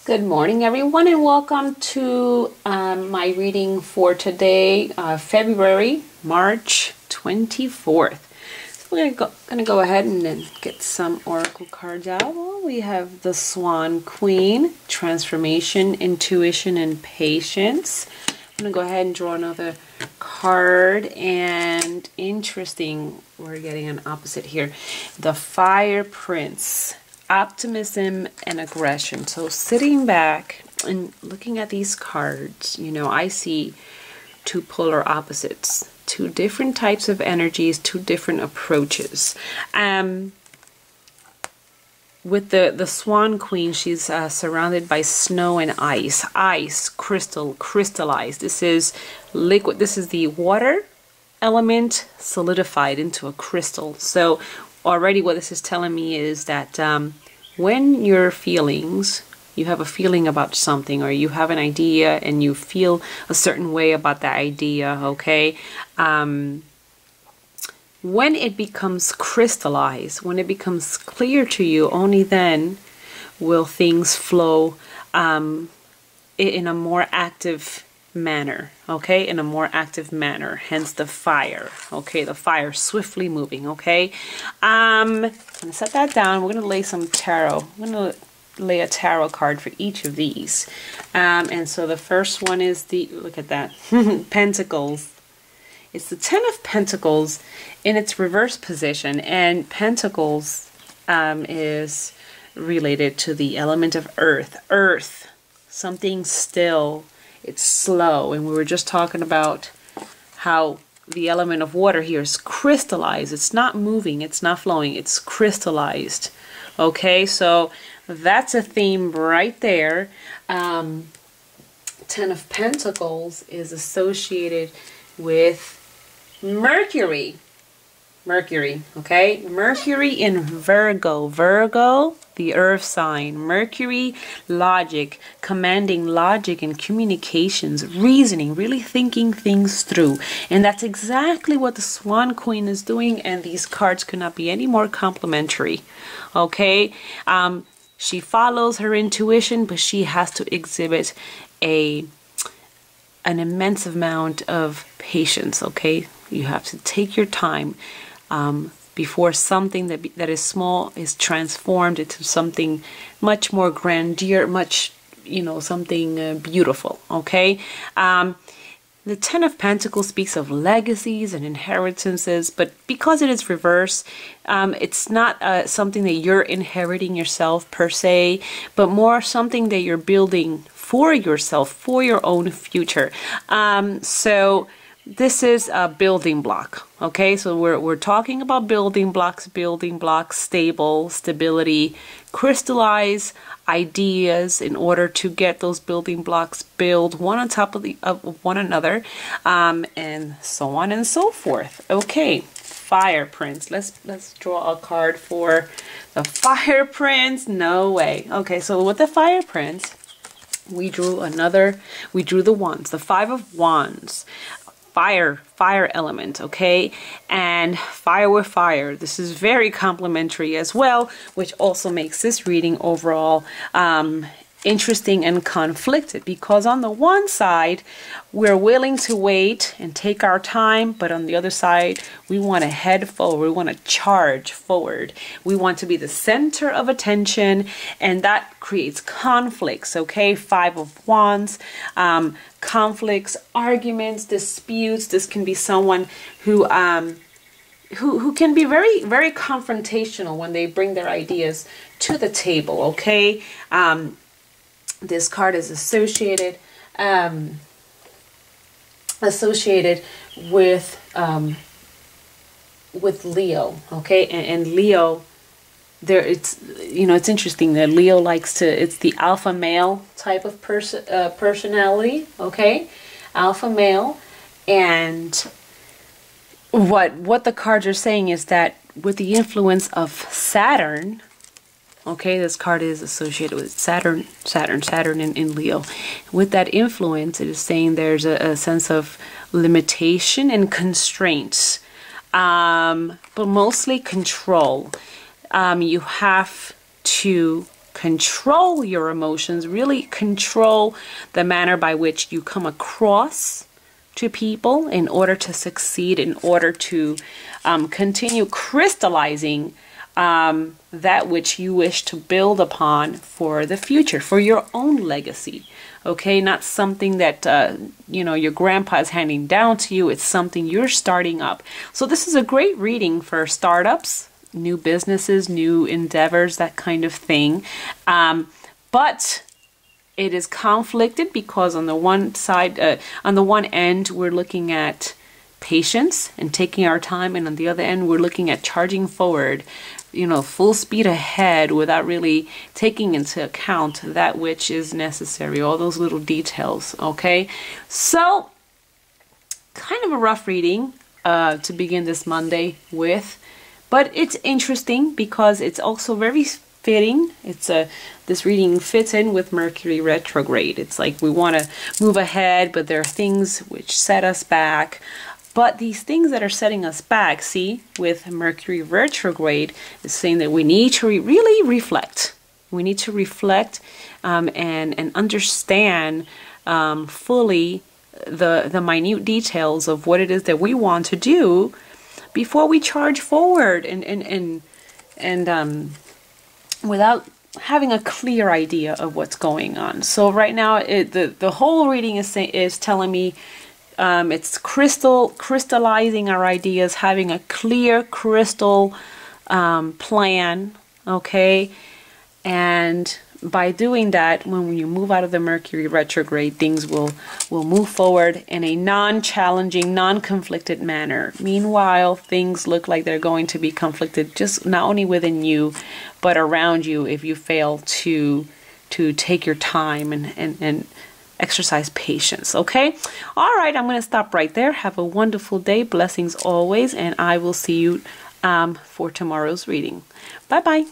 Good morning, everyone, and welcome to my reading for today, February, March 24th. So we're gonna go ahead and then get some oracle cards out. Well, we have the Swan Queen, Transformation, Intuition, and Patience. I'm gonna go ahead and draw another card, and interesting, we're getting an opposite here. The Fire Prince. Optimism and aggression. So sitting back and looking at these cards, I see two polar opposites, two different types of energies, two different approaches. With the Swan Queen, she's surrounded by snow and ice, crystallized. This is liquid. This is the water element solidified into a crystal. So already what this is telling me is that when your feelings, you have a feeling about something, or you have an idea and you feel a certain way about that idea, okay? When it becomes crystallized, when it becomes clear to you, only then will things flow in a more active manner, okay, in a more active manner, hence the fire, okay, the fire swiftly moving, okay. I'm gonna set that down. We're gonna lay some tarot. I'm gonna lay a tarot card for each of these, and so the first one is the, look at that, Pentacles. It's the Ten of Pentacles in its reverse position, and Pentacles is related to the element of earth, something still. It's slow, and we were just talking about how the element of water here is crystallized. It's not moving, it's not flowing, it's crystallized. Okay, so that's a theme right there. Ten of Pentacles is associated with Mercury, okay? Mercury in Virgo, the earth sign. Mercury, logic, commanding logic and communications, reasoning, really thinking things through. And that's exactly what the Swan Queen is doing, and these cards could not be any more complementary, okay? She follows her intuition, but she has to exhibit an immense amount of patience, okay? You have to take your time before something that is small is transformed into something much more grandeur, much, something beautiful, okay? The Ten of Pentacles speaks of legacies and inheritances, but because it is reverse, it's not something that you're inheriting yourself per se, but more something that you're building for yourself, for your own future. So this is a building block, okay? So we're talking about building blocks, stable, stability, crystallize ideas in order to get those building blocks build one on top of one another, and so on and so forth. Okay, Fire Prince. Let's draw a card for the Fire Prince. No way. Okay, so with the Fire Prince, we drew the wands, the Five of Wands. Fire element, okay? And fire with fire. This is very complementary as well, which also makes this reading overall interesting and conflicted, because on the one side we're willing to wait and take our time, but on the other side we want to head forward, we want to charge forward, we want to be the center of attention, and that creates conflicts, okay? Five of Wands, conflicts, arguments, disputes. This can be someone who can be very, very confrontational when they bring their ideas to the table, okay? This card is associated with Leo, okay? And Leo, it's interesting that Leo it's the alpha male type of personality, okay? Alpha male. And what the cards are saying is that with the influence of Saturn, okay, this card is associated with Saturn in Leo. With that influence, it is saying there's a sense of limitation and constraints, but mostly control. You have to control your emotions, really control the manner by which you come across to people in order to succeed, in order to continue crystallizing that which you wish to build upon for the future, for your own legacy. Okay, not something that your grandpa is handing down to you. It's something you're starting up. So this is a great reading for startups, new businesses, new endeavors, that kind of thing. But it is conflicted because on the one side, on the one end, we're looking at patience and taking our time, and on the other end, we're looking at charging forward, full speed ahead without really taking into account that which is necessary, all those little details. Okay, so kind of a rough reading to begin this Monday with, but it's interesting because it's also very fitting. This reading fits in with Mercury retrograde. It's like we want to move ahead, but there are things which set us back. But these things that are setting us back, see, with Mercury retrograde, is saying that we need to really reflect. We need to reflect and understand fully the minute details of what it is that we want to do before we charge forward and without having a clear idea of what's going on. So right now, the whole reading is telling me it's crystallizing our ideas, having a clear crystal plan, okay? And by doing that, when you move out of the Mercury retrograde, things will move forward in a non-challenging, non-conflicted manner. Meanwhile, things look like they're going to be conflicted just not only within you, but around you if you fail to take your time and exercise patience. Okay, all right, I'm going to stop right there. Have a wonderful day. Blessings always, and I will see you for tomorrow's reading. Bye bye.